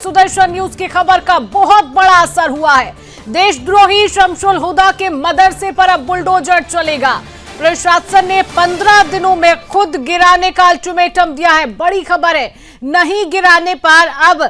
Sudarshan news की खबर का बहुत बड़ा असर हुआ है। देशद्रोही शमसुल हुदा के मदरसे पर अब बुलडोजर चलेगा। प्रशासन ने 15 दिनों में खुद गिराने का अल्टीमेटम दिया है। बड़ी खबर है, नहीं गिराने पर अब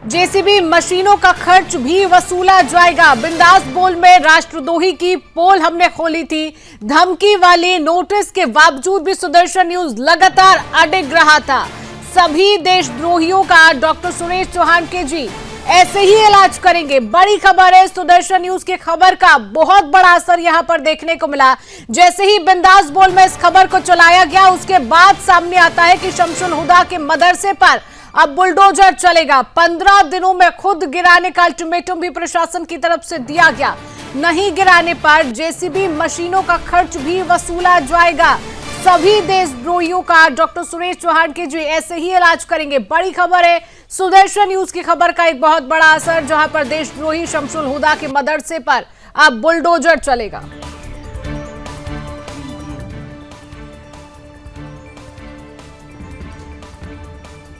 जेसीबी मशीनों का खर्च भी वसूला जाएगा। बिंदास बोल में राष्ट्रद्रोही की पोल हमने खोली थी। धमकी वाली नोटिस के बावजूद भी सुदर्शन न्यूज लगातार अडिग रहा था। सभी देशद्रोहियों का डॉक्टर सुरेश चौहान के जी ऐसे ही इलाज करेंगे। बड़ी खबर है, सुदर्शन न्यूज की खबर का बहुत बड़ा असर यहां पर देखने को मिला। जैसे ही बिंदास बोल में इस खबर को चलाया गया, उसके बाद सामने आता है कि शमसुल हुदा के मदरसे पर अब बुलडोजर चलेगा। 15 दिनों में खुद गिराने का अल्टीमेटम भी प्रशासन की तरफ से दिया गया। नहीं गिराने पर जेसीबी मशीनों का खर्च भी वसूला जाएगा। सभी देशद्रोहियों का डॉक्टर सुरेश चौहान के जी ऐसे ही इलाज करेंगे। बड़ी खबर है, सुदर्शन न्यूज की खबर का एक बहुत बड़ा असर, जहां पर देशद्रोही शमसुल हुदा के मदरसे पर अब बुलडोजर चलेगा।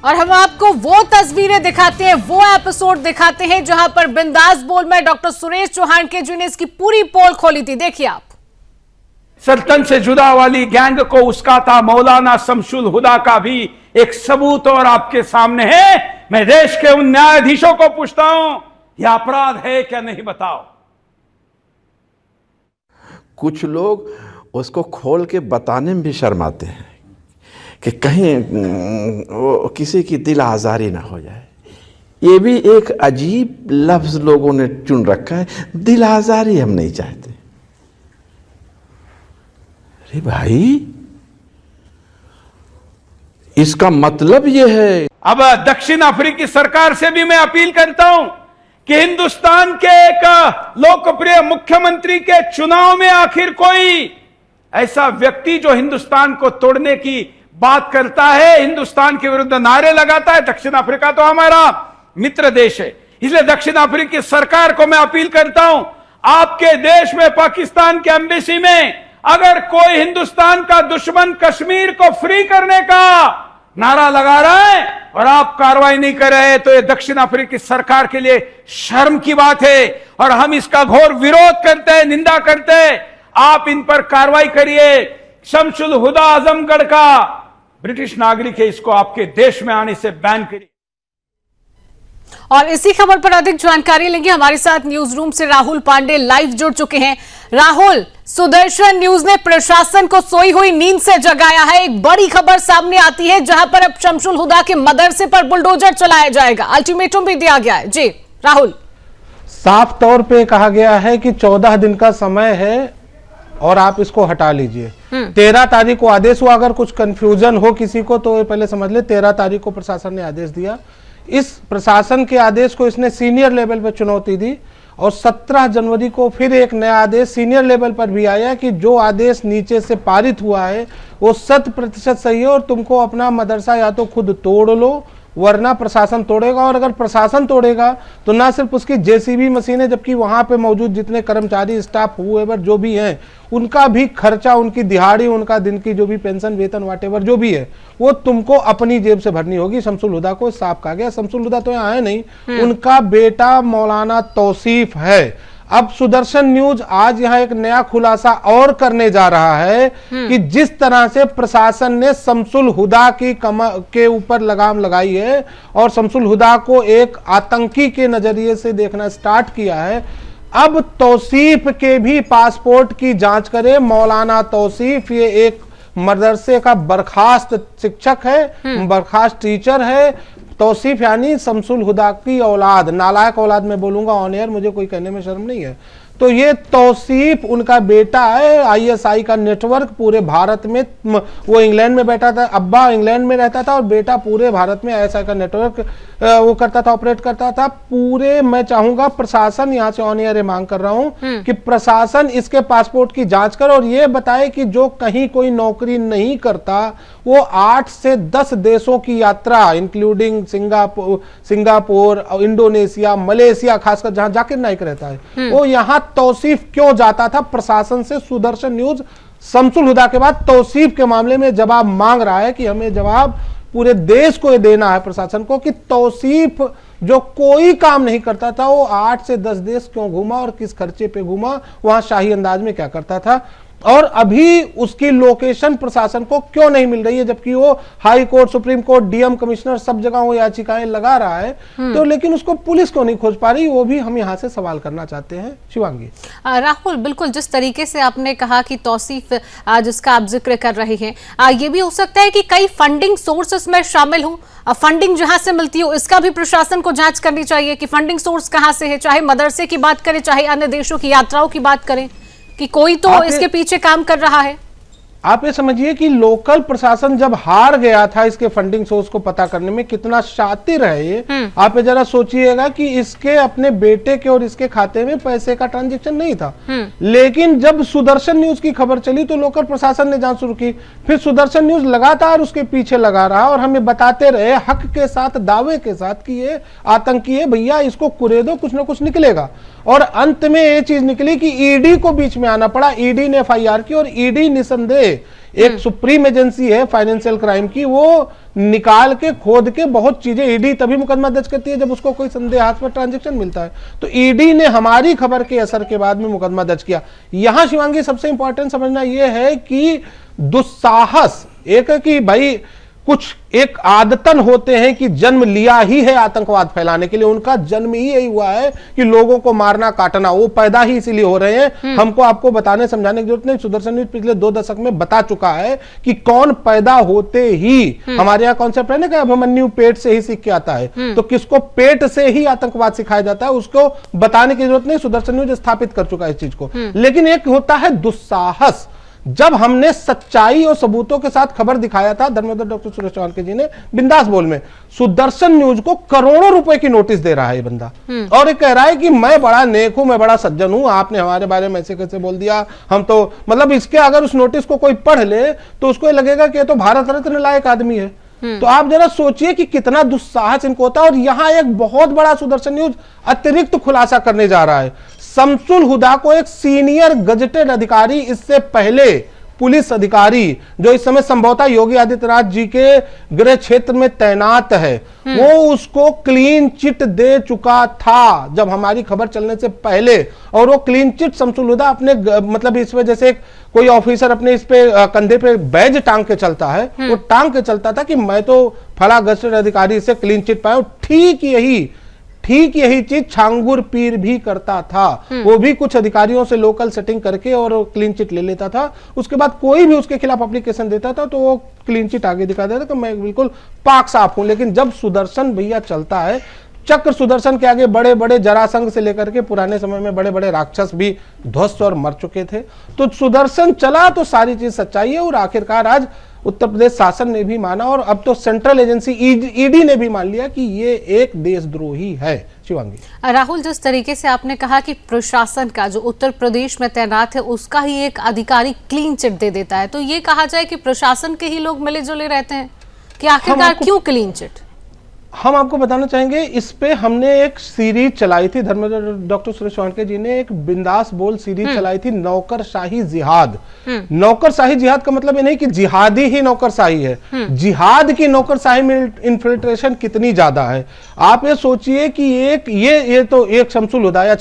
और हम आपको वो तस्वीरें दिखाते हैं, वो एपिसोड दिखाते हैं जहां पर बिंदास बोल में डॉक्टर सुरेश चौहान के जी ने इसकी पूरी पोल खोली थी। देखिए आप। सल्तन से जुदा वाली गैंग को उस्काता मौलाना शमसुल हुदा का भी एक सबूत और आपके सामने है। मैं देश के उन न्यायाधीशों को पूछता हूं, यह अपराध है क्या नहीं, बताओ। कुछ लोग उसको खोल के बताने में भी शर्माते हैं कि कहीं वो किसी की दिल आजारी ना हो जाए। ये भी एक अजीब लफ्ज लोगों ने चुन रखा है, दिल आजारी हम नहीं चाहते। अरे भाई, इसका मतलब यह है। अब दक्षिण अफ्रीकी सरकार से भी मैं अपील करता हूं कि हिंदुस्तान के एक लोकप्रिय मुख्यमंत्री के चुनाव में आखिर कोई ऐसा व्यक्ति जो हिंदुस्तान को तोड़ने की बात करता है, हिंदुस्तान के विरुद्ध नारे लगाता है। दक्षिण अफ्रीका तो हमारा मित्र देश है, इसलिए दक्षिण अफ्रीकी सरकार को मैं अपील करता हूं, आपके देश में पाकिस्तान के एम्बेसी में अगर कोई हिंदुस्तान का दुश्मन कश्मीर को फ्री करने का नारा लगा रहा है और आप कार्रवाई नहीं कर रहे, तो ये दक्षिण अफ्रीकी सरकार के लिए शर्म की बात है और हम इसका घोर विरोध करते हैं, निंदा करते हैं। आप इन पर कार्रवाई करिए। शमसुल हुदा आजमगढ़ का ब्रिटिश नागरिक है, इसको आपके देश में आने से बैन करिए। और इसी खबर पर अधिक जानकारी लेंगे। हमारे साथ न्यूज रूम से राहुल पांडे लाइव जुड़ चुके हैं। राहुल, सुदर्शन न्यूज ने प्रशासन को सोई हुई नींद से जगाया है। एक बड़ी खबर सामने आती है जहां पर अब शमसुल हुदा के मदरसे पर बुलडोजर चलाया जाएगा। अल्टीमेटम भी दिया गया है। जी राहुल। साफ तौर पे कहा गया है कि 14 दिन का समय है और आप इसको हटा लीजिए। 13 तारीख को आदेश हुआ। अगर कुछ कंफ्यूजन हो किसी को तो पहले समझ ले, 13 तारीख को प्रशासन ने आदेश दिया। इस प्रशासन के आदेश को इसने सीनियर लेवल पर चुनौती दी और 17 जनवरी को फिर एक नया आदेश सीनियर लेवल पर भी आया कि जो आदेश नीचे से पारित हुआ है वो 100% सही है और तुमको अपना मदरसा या तो खुद तोड़ लो वरना प्रशासन तोड़ेगा। और अगर प्रशासन तोड़ेगा तो ना सिर्फ उसकी जेसीबी मशीनें, जबकि वहां पे मौजूद जितने कर्मचारी, स्टाफ, हुएवर जो भी हैं, उनका भी खर्चा, उनकी दिहाड़ी, उनका दिन की जो भी पेंशन, वेतन, वाटेवर जो भी है, वो तुमको अपनी जेब से भरनी होगी। शमसुल हुदा को साफ कहा गया। शमसुल हुदा तो यहाँ है नहीं, उनका बेटा मौलाना तौसीफ है। अब सुदर्शन न्यूज आज यहाँ एक नया खुलासा और करने जा रहा है कि जिस तरह से प्रशासन ने शमसुल हुदा की के ऊपर लगाम लगाई है और शमसुल हुदा को एक आतंकी के नजरिए से देखना स्टार्ट किया है, अब तौसीफ के भी पासपोर्ट की जांच करे। मौलाना तौसीफ ये एक मदरसे का बर्खास्त शिक्षक है, बर्खास्त टीचर है। तौसीफ यानी शमसुल हुदा की औलाद, नालायक औलाद मैं बोलूंगा ऑन एयर, मुझे कोई कहने में शर्म नहीं है। तो ये तौसीफ उनका बेटा है। आईएसआई का नेटवर्क पूरे भारत में, वो इंग्लैंड में बैठा था, अब्बा इंग्लैंड में रहता था और बेटा पूरे भारत में आईएसआई का नेटवर्क वो करता था, ऑपरेट करता था पूरे। मैं चाहूंगा प्रशासन, यहाँ से ऑन एयर मांग कर रहा हूं कि प्रशासन इसके पासपोर्ट की जांच करे और ये बताए कि जो कहीं कोई नौकरी नहीं करता वो 8 से 10 देशों की यात्रा इंक्लूडिंग सिंगापुर, इंडोनेशिया, मलेशिया, खासकर जहां जाकिर नाइक रहता है, वो यहाँ तौसीफ क्यों जाता था। प्रशासन से सुदर्शन न्यूज शमसुल हुदा के बाद तौसीफ के मामले में जवाब मांग रहा है कि हमें जवाब पूरे देश को ये देना है प्रशासन को कि तौसीफ जो कोई काम नहीं करता था वो 8 से 10 देश क्यों घूमा और किस खर्चे पे घूमा, वहां शाही अंदाज में क्या करता था, और अभी उसकी लोकेशन प्रशासन को क्यों नहीं मिल रही है, जबकि वो high court, supreme court, DM commissioner सब जगह वो याचिकाएं लगा रहा है। तो लेकिन उसको पुलिस क्यों नहीं खोज पा रही, वो भी हम यहाँ से सवाल करना चाहते हैं। शिवांगी। राहुल, बिल्कुल जिस तरीके से आपने कहा कि तौसीफ जिसका आप जिक्र कर रहे हैं, ये भी हो सकता है कि कई फंडिंग सोर्स इसमें शामिल हो, फंडिंग जहां से मिलती हो इसका भी प्रशासन को जांच करनी चाहिए कि फंडिंग सोर्स कहां से है, चाहे मदरसे की बात करें चाहे अन्य देशों की यात्राओं की बात करें, कि कोई तो इसके पीछे काम कर रहा है। आप ये समझिए कि लोकल प्रशासन जब हार गया था इसके फंडिंग सोर्स को पता करने में, कितना शातिर है ये। आप ये जरा सोचिएगा कि इसके अपने बेटे के और इसके खाते में पैसे का ट्रांजैक्शन नहीं था, लेकिन जब सुदर्शन न्यूज की खबर चली तो लोकल प्रशासन ने जांच शुरू की। फिर सुदर्शन न्यूज लगातार उसके पीछे लगा रहा और हमें बताते रहे हक के साथ, दावे के साथ कि ये आतंकी है भैया, इसको कुरेदो, कुछ ना कुछ निकलेगा। और अंत में ये चीज निकली कि ईडी को बीच में आना पड़ा, ईडी ने एफआईआर की, और ईडी निसंदेह एक सुप्रीम एजेंसी है फाइनेंशियल क्राइम की, वो निकाल के खोद के बहुत चीजें, ईडी तभी मुकदमा दर्ज करती है जब उसको कोई संदेहास्पद ट्रांजैक्शन मिलता है। तो ईडी ने हमारी खबर के असर के बाद में मुकदमा दर्ज किया। यहां शिवांगी सबसे इंपॉर्टेंट समझना यह है कि दुस्साहस एक है कि भाई कुछ एक आदतन होते हैं कि जन्म लिया ही है आतंकवाद फैलाने के लिए, उनका जन्म ही यही हुआ है कि लोगों को मारना काटना, वो पैदा ही इसीलिए हो रहे हैं। हमको आपको बताने समझाने की जरूरत नहीं, सुदर्शन न्यूज पिछले 2 दशक में बता चुका है कि कौन पैदा होते ही, हमारे यहाँ कॉन्सेप्ट है ना कि अभिमन्यु पेट से ही सीख के आता है, तो किसको पेट से ही आतंकवाद सिखाया जाता है उसको बताने की जरूरत नहीं, सुदर्शन न्यूज स्थापित कर चुका है इस चीज को। लेकिन एक होता है दुस्साहस, जब हमने सच्चाई और सबूतों के साथ खबर दिखाया था, धर्मेंद्र डॉक्टर सुरेश चौहान के जी ने बिंदास बोल में, सुदर्शन न्यूज को करोड़ों रुपए की नोटिस दे रहा है ये बंदा, और ये कह रहा है कि मैं बड़ा नेक हूं, मैं बड़ा सज्जन हूं, आपने हमारे बारे में ऐसे कैसे बोल दिया, हम तो मतलब इसके अगर उस नोटिस को कोई पढ़ ले तो उसको ये लगेगा कि ये तो भारत रत्न लायक आदमी है। तो आप जरा सोचिए कि कितना दुस्साहस इनको होता है। और यहां एक बहुत बड़ा सुदर्शन न्यूज अतिरिक्त खुलासा करने जा रहा है। शमसुल हुदा को एक सीनियर गजेटेड अधिकारी, इससे पहले पुलिस अधिकारी जो इस समय संभवतः योगी आदित्यनाथ जी के गृह क्षेत्र में तैनात है, वो उसको क्लीन चिट दे चुका था जब हमारी खबर चलने से पहले। और वो क्लीन चिट शमसुल हुदा अपने मतलब इस वजह से कोई ऑफिसर अपने इस पे कंधे पे बैज टांग के चलता है, वो टांग के चलता था कि मैं तो फला गजेटेड अधिकारी से क्लीन चिट पाया। ठीक यही चीज छांगुर पीर भी करता था, वो भी कुछ अधिकारियों से लोकल सेटिंग करके और क्लीन चिट ले लेता था। उसके बाद कोई भी उसके खिलाफ एप्लीकेशन देता था तो वो क्लीन चिट आगे दिखा देता कि मैं बिल्कुल पाक साफ हूं। लेकिन जब सुदर्शन भैया चलता है, चक्र सुदर्शन के आगे बड़े बड़े जरासंघ से लेकर के पुराने समय में बड़े बड़े राक्षस भी ध्वस्त और मर चुके थे। तो सुदर्शन चला तो सारी चीज सच्चाई है, और आखिरकार आज उत्तर प्रदेश शासन ने भी माना, और अब तो सेंट्रल एजेंसी ईडी ने भी मान लिया कि ये एक देशद्रोही है। शिवांगी। राहुल, जिस तरीके से आपने कहा कि प्रशासन का जो उत्तर प्रदेश में तैनात है उसका ही एक अधिकारी क्लीन चिट दे देता है, तो ये कहा जाए कि प्रशासन के ही लोग मिले जुले रहते हैं कि आखिरकार क्यों क्लीन चिट? हम आपको बताना चाहेंगे, इस पे हमने एक सीरीज चलाई थी, धर्मेंद्र डॉक्टर सुरेश चौहान जी ने एक बिंदास बोल सीरीज चलाई थी, नौकरशाही जिहाद। नौकरशाही जिहाद का मतलब ये नहीं कि जिहादी ही नौकरशाही है, जिहाद की नौकरशाही में इन्फिल्ट्रेशन कितनी ज्यादा है। आप ये सोचिए कि ये तो एक शमसुल हुदा या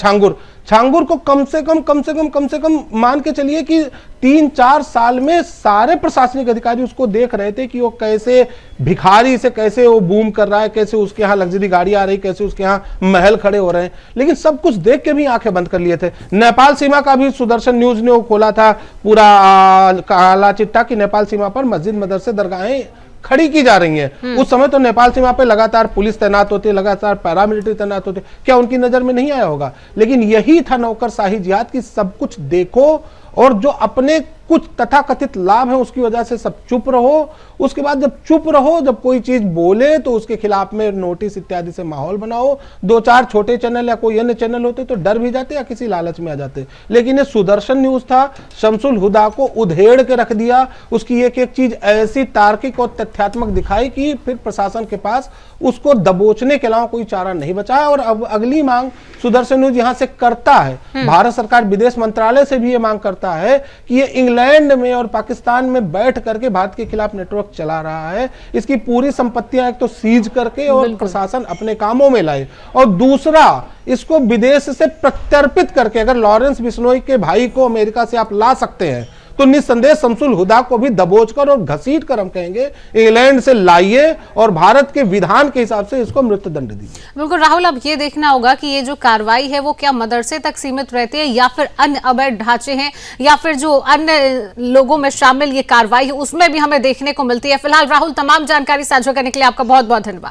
छांगुर को कम से कम मान के चलिए कि 3-4 साल में सारे प्रशासनिक अधिकारी उसको देख रहे थे कि वो कैसे भिखारी से कैसे वो बूम कर रहा है, कैसे उसके यहाँ लग्जरी गाड़ी आ रही, कैसे उसके यहाँ महल खड़े हो रहे हैं, लेकिन सब कुछ देख के भी आंखें बंद कर लिए थे। नेपाल सीमा का भी सुदर्शन न्यूज ने वो खोला था पूरा काला चिट्टा की नेपाल सीमा पर मस्जिद, मदरसे, दरगाहें खड़ी की जा रही हैं। उस समय तो नेपाल सीमा पे लगातार पुलिस तैनात होती है, लगातार पैरामिलिट्री तैनात होती है, क्या उनकी नजर में नहीं आया होगा? लेकिन यही था नौकरशाही जिहाद की सब कुछ देखो और जो अपने कुछ तथाकथित लाभ है उसकी वजह से सब चुप रहो। उसके बाद जब चुप रहो, जब कोई चीज बोले तो उसके खिलाफ में नोटिस इत्यादि से माहौल बनाओ। 2-4 छोटे चैनल या कोई अन्य चैनल होते तो डर भी जाते या किसी लालच में आ जाते, लेकिन ये सुदर्शन न्यूज था, शमसुल हुदा को उधेड़ के रख दिया। उसकी एक एक चीज ऐसी तार्किक और तथ्यात्मक दिखाई कि फिर प्रशासन के पास उसको दबोचने के अलावा कोई चारा नहीं बचा है। और अब अगली मांग सुदर्शन न्यूज यहां से करता है, भारत सरकार विदेश मंत्रालय से भी ये मांग करता है कि ये इंग्लैंड इंग्लैंड में और पाकिस्तान में बैठ करके भारत के खिलाफ नेटवर्क चला रहा है। इसकी पूरी संपत्तियां एक तो सीज करके और प्रशासन अपने कामों में लाए, और दूसरा इसको विदेश से प्रत्यर्पित करके, अगर लॉरेंस बिश्नोई के भाई को अमेरिका से आप ला सकते हैं तो निस्संदेह शमसुल हुदा को भी दबोच कर और घसीट कर हम कहेंगे इंग्लैंड से लाइए और भारत के विधान के हिसाब से इसको मृत्युदंड दीजिए। बिल्कुल राहुल, अब ये देखना होगा कि ये जो कार्रवाई है वो क्या मदरसे तक सीमित रहती है या फिर अन्य अवैध ढांचे हैं या फिर जो अन्य लोगों में शामिल ये कार्रवाई है उसमें भी हमें देखने को मिलती है। फिलहाल राहुल, तमाम जानकारी साझा करने के लिए आपका बहुत बहुत धन्यवाद।